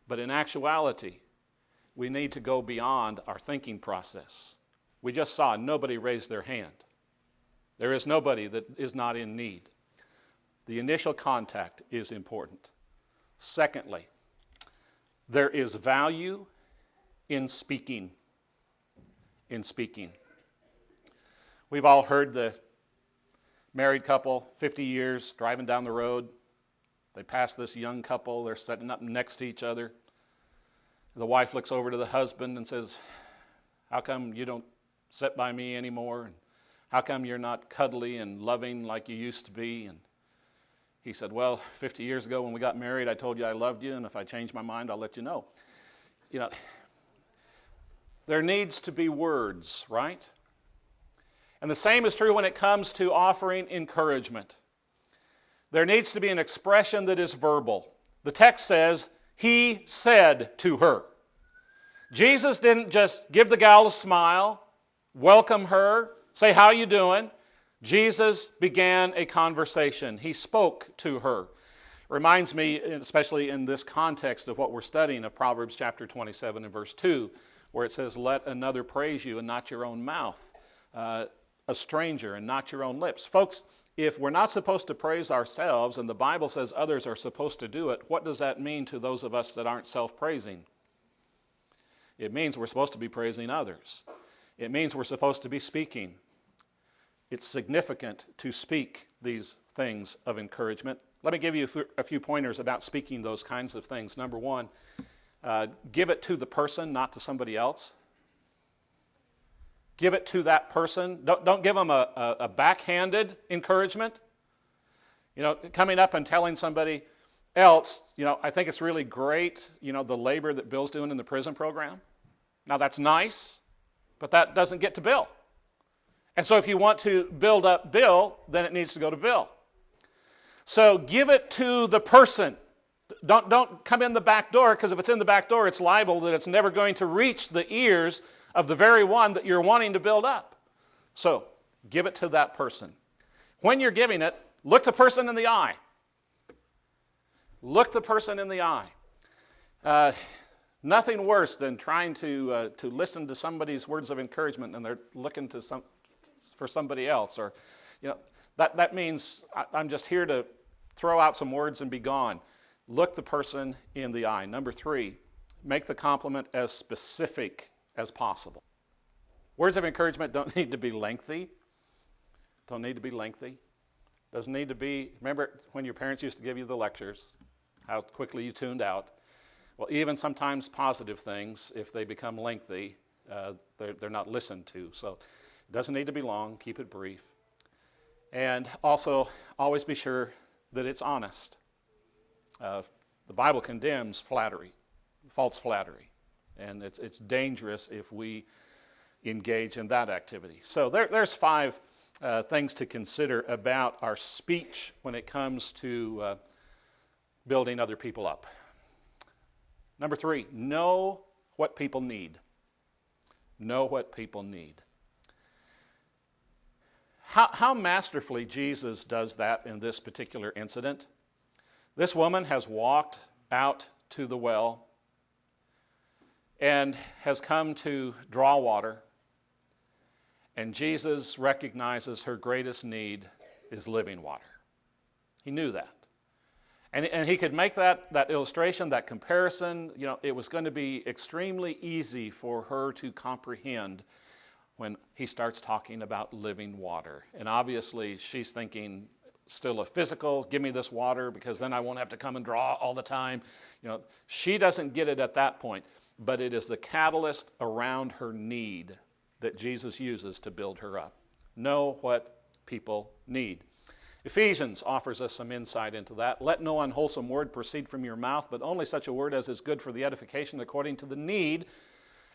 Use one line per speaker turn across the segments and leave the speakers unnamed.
But in actuality, we need to go beyond our thinking process. We just saw nobody raise their hand. There is nobody that is not in need. The initial contact is important. Secondly, there is value in speaking. In speaking. We've all heard the married couple, 50 years, driving down the road. They pass this young couple. They're sitting up next to each other. The wife looks over to the husband and says, "How come you don't sit by me anymore? And how come you're not cuddly and loving like you used to be?" And he said, "Well, 50 years ago when we got married, I told you I loved you, and if I change my mind, I'll let you know." You know, there needs to be words, right? And the same is true when it comes to offering encouragement. There needs to be an expression that is verbal. The text says, "He said to her." Jesus didn't just give the gal a smile, welcome her, say, "How you doing?" Jesus began a conversation. He spoke to her. Reminds me, especially in this context of what we're studying, of Proverbs chapter 27 and verse 2, where it says, "Let another praise you and not your own mouth, a stranger and not your own lips." Folks, if we're not supposed to praise ourselves, and the Bible says others are supposed to do it, what does that mean to those of us that aren't self-praising? It means we're supposed to be praising others. It means we're supposed to be speaking. It's significant to speak these things of encouragement. Let me give you a few pointers about speaking those kinds of things. Number one, give it to the person, not to somebody else. Give it to that person. Don't give them a backhanded encouragement. You know, coming up and telling somebody else, you know, "I think it's really great, you know, the labor that Bill's doing in the prison program." Now that's nice, but that doesn't get to Bill. And so if you want to build up Bill, then it needs to go to Bill. So give it to the person. Don't come in the back door, because if it's in the back door, it's liable that it's never going to reach the ears of the very one that you're wanting to build up. So give it to that person. When you're giving it, look the person in the eye. Look the person in the eye. Nothing worse than trying to listen to somebody's words of encouragement and they're looking for somebody else, or you know that means I'm just here to throw out some words and be gone. Look the person in the eye. Number three, make the compliment as specific as possible. Words of encouragement don't need to be lengthy. Don't need to be lengthy. Doesn't need to be, remember when your parents used to give you the lectures, how quickly you tuned out. Well, even sometimes positive things, if they become lengthy, they're not listened to. So it doesn't need to be long. Keep it brief. And also, always be sure that it's honest. The Bible condemns flattery, false flattery. And it's dangerous if we engage in that activity. So there's five things to consider about our speech when it comes to building other people up. Number three, know what people need. Know what people need. How masterfully Jesus does that in this particular incident. This woman has walked out to the well and has come to draw water. And Jesus recognizes her greatest need is living water. He knew that. And he could make that illustration, that comparison. You know, it was going to be extremely easy for her to comprehend when he starts talking about living water. And obviously she's thinking still of physical, give me this water because then I won't have to come and draw all the time. You know, she doesn't get it at that point, but it is the catalyst around her need that Jesus uses to build her up. Know what people need. Ephesians offers us some insight into that. Let no unwholesome word proceed from your mouth, but only such a word as is good for the edification according to the need.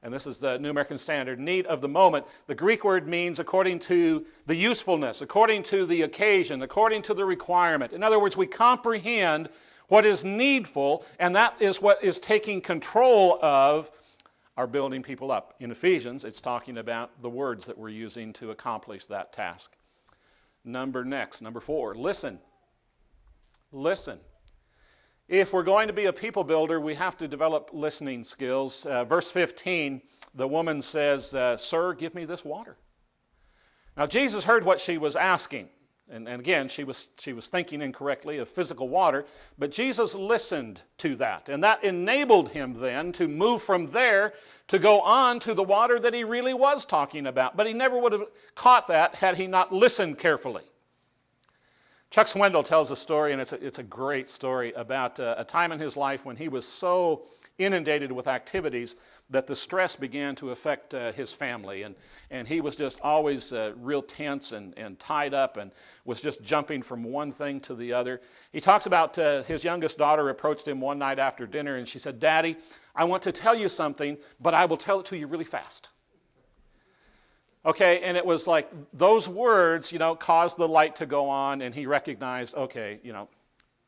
And this is the New American Standard, need of the moment. The Greek word means according to the usefulness, according to the occasion, according to the requirement. In other words, we comprehend what is needful, and that is what is taking control of our building people up. In Ephesians, it's talking about the words that we're using to accomplish that task. Number four, listen. Listen. If we're going to be a people builder, we have to develop listening skills. Verse 15, the woman says, "Sir, give me this water." Now, Jesus heard what she was asking. And again, she was thinking incorrectly of physical water, but Jesus listened to that. And that enabled him then to move from there to go on to the water that he really was talking about. But he never would have caught that had he not listened carefully. Chuck Swindoll tells a story, and it's a great story, about a time in his life when he was so inundated with activities that the stress began to affect his family. And he was just always real tense and tied up and was just jumping from one thing to the other. He talks about his youngest daughter approached him one night after dinner, and she said, "Daddy, I want to tell you something, but I will tell it to you really fast." Okay, and it was like those words, caused the light to go on, and he recognized, okay,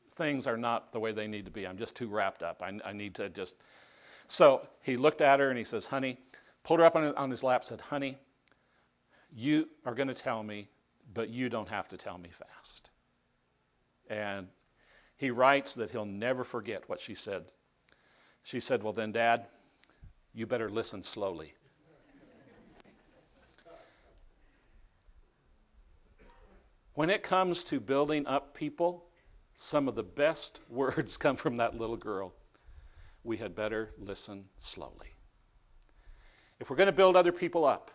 things are not the way they need to be. I'm just too wrapped up. I need to just... So he looked at her and he says, "Honey," pulled her up on his lap, said, "Honey, you are going to tell me, but you don't have to tell me fast." And he writes that he'll never forget what she said. She said, "Well then, Dad, you better listen slowly." When it comes to building up people, some of the best words come from that little girl. We had better listen slowly. If we're going to build other people up,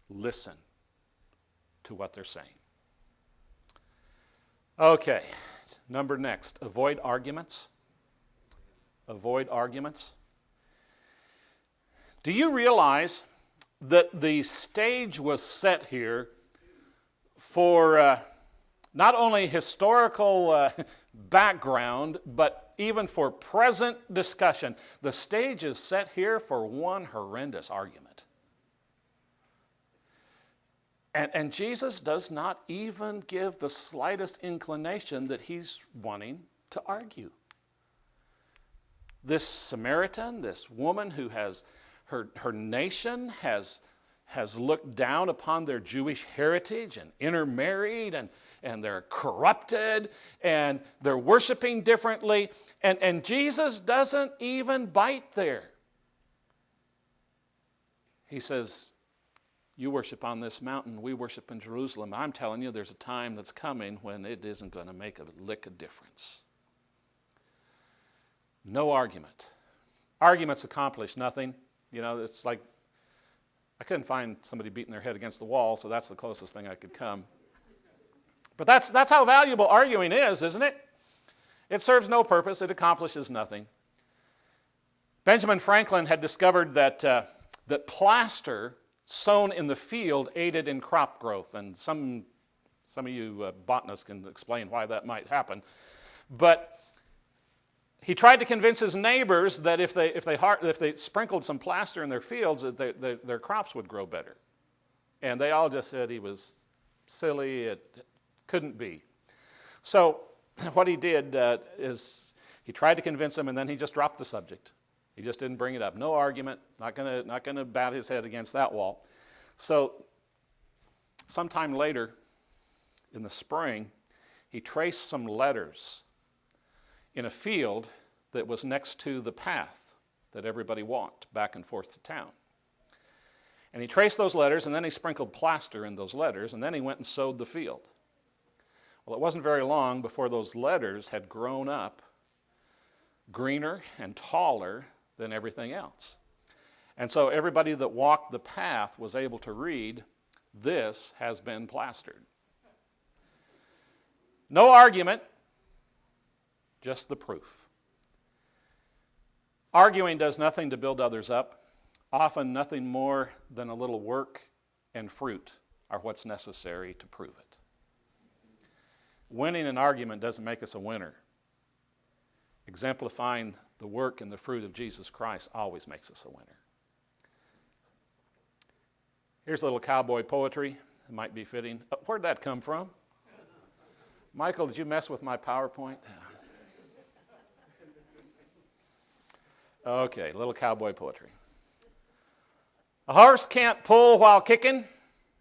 listen to what they're saying. Okay, number next, avoid arguments. Avoid arguments. Do you realize that the stage was set here for not only historical background, but even for present discussion? The stage is set here for one horrendous argument. And Jesus does not even give the slightest inclination that he's wanting to argue. This Samaritan, this woman who has, her nation has looked down upon their Jewish heritage and intermarried, and they're corrupted, and they're worshiping differently, and Jesus doesn't even bite there. He says, "You worship on this mountain, we worship in Jerusalem. I'm telling you, there's a time that's coming when it isn't going to make a lick of difference." No argument. Arguments accomplish nothing. It's like, I couldn't find somebody beating their head against the wall, so that's the closest thing I could come. But that's how valuable arguing is, isn't it? It serves no purpose. It accomplishes nothing. Benjamin Franklin had discovered that plaster sown in the field aided in crop growth, and some of you botanists can explain why that might happen. But he tried to convince his neighbors that if they sprinkled some plaster in their fields, that their crops would grow better. And they all just said he was silly, it couldn't be. So what he did is he tried to convince them, and then he just dropped the subject. He just didn't bring it up. No argument, not gonna bat his head against that wall. So sometime later in the spring, he traced some letters in a field that was next to the path that everybody walked back and forth to town. And he traced those letters, and then he sprinkled plaster in those letters, and then he went and sowed the field. Well, it wasn't very long before those letters had grown up greener and taller than everything else. And so everybody that walked the path was able to read, "This has been plastered." No argument, just the proof. Arguing does nothing to build others up. Often nothing more than a little work and fruit are what's necessary to prove it. Winning an argument doesn't make us a winner. Exemplifying the work and the fruit of Jesus Christ always makes us a winner. Here's a little cowboy poetry. It might be fitting. Where'd that come from? Michael, did you mess with my PowerPoint? Okay, a little cowboy poetry. A horse can't pull while kicking.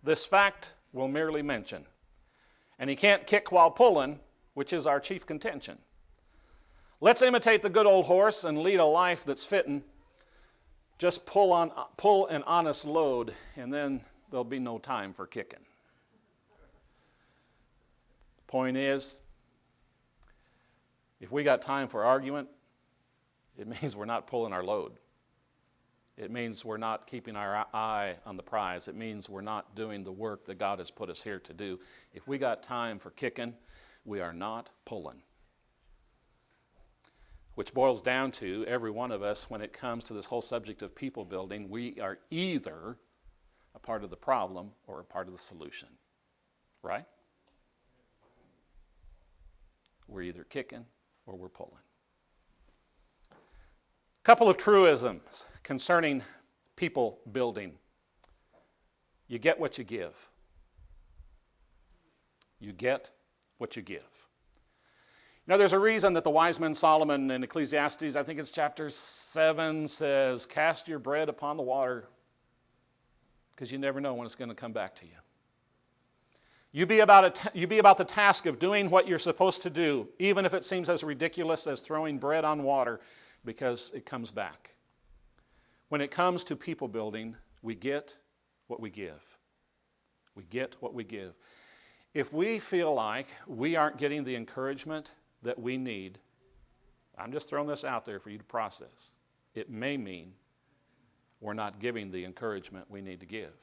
This fact we'll merely mention. And he can't kick while pulling, which is our chief contention. Let's imitate the good old horse and lead a life that's fitting. Just pull an honest load, and then there'll be no time for kicking. Point is, if we got time for argument, it means we're not pulling our load. It means we're not keeping our eye on the prize. It means we're not doing the work that God has put us here to do. If we got time for kicking, we are not pulling. Which boils down to every one of us, when it comes to this whole subject of people building, we are either a part of the problem or a part of the solution. Right? We're either kicking or we're pulling. A couple of truisms concerning people building. You get what you give. You get what you give. Now, there's a reason that the wise man Solomon in Ecclesiastes, I think it's chapter 7, says, cast your bread upon the water, because you never know when it's going to come back to you. You be about the task of doing what you're supposed to do, even if it seems as ridiculous as throwing bread on water, because it comes back. When it comes to people building, we get what we give. We get what we give. If we feel like we aren't getting the encouragement that we need, I'm just throwing this out there for you to process. It may mean we're not giving the encouragement we need to give.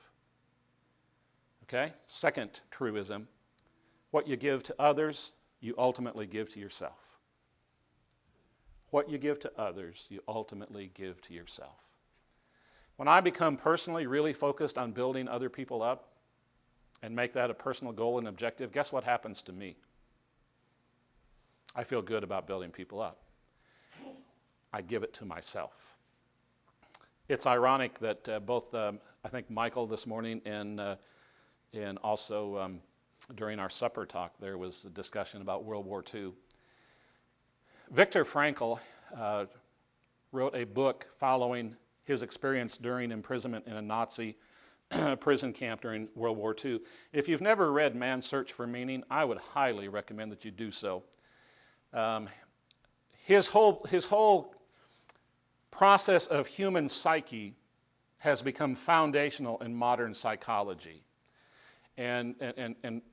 Okay? Second truism, what you give to others, you ultimately give to yourself. What you give to others, you ultimately give to yourself. When I become personally really focused on building other people up and make that a personal goal and objective, guess what happens to me? I feel good about building people up. I give it to myself. It's ironic that both, I think Michael this morning and also during our supper talk, there was a discussion about World War II. Viktor Frankl wrote a book following his experience during imprisonment in a Nazi prison camp during World War II. If you've never read Man's Search for Meaning, I would highly recommend that you do so. His whole process of human psyche has become foundational in modern psychology. And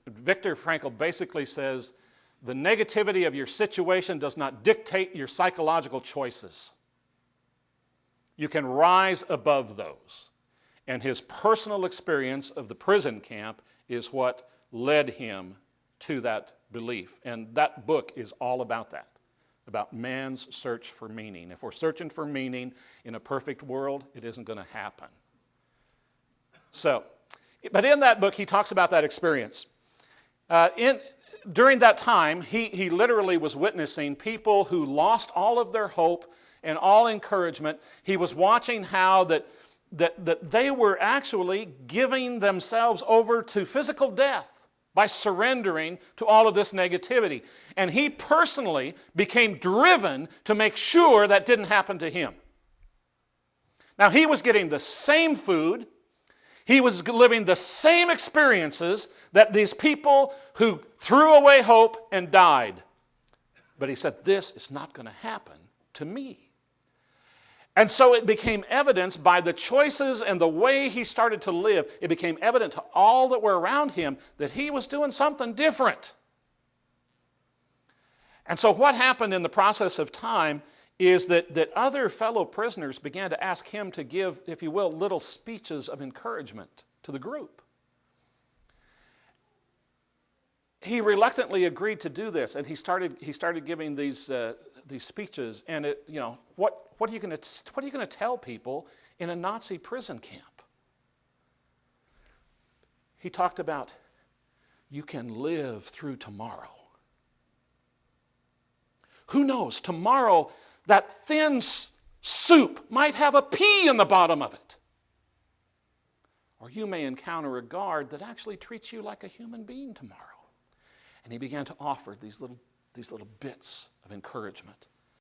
Viktor Frankl basically says, the negativity of your situation does not dictate your psychological choices. You can rise above those. And his personal experience of the prison camp is what led him to that belief. And that book is all about that, about man's search for meaning. If we're searching for meaning in a perfect world, it isn't going to happen. But in that book, he talks about that experience. During that time, he literally was witnessing people who lost all of their hope and all encouragement. He was watching how that they were actually giving themselves over to physical death by surrendering to all of this negativity. And he personally became driven to make sure that didn't happen to him. Now, he was getting the same food. He was living the same experiences that these people who threw away hope and died. But he said, this is not going to happen to me. And so it became evident by the choices and the way he started to live, it became evident to all that were around him that he was doing something different. And so what happened in the process of time is that other fellow prisoners began to ask him to give, if you will, little speeches of encouragement to the group. He reluctantly agreed to do this, and he started giving these speeches. And what are you going to tell people in a Nazi prison camp? He talked about, you can live through tomorrow. Who knows? Tomorrow, that thin soup might have a pea in the bottom of it. Or you may encounter a guard that actually treats you like a human being tomorrow. And he began to offer these little bits of encouragement.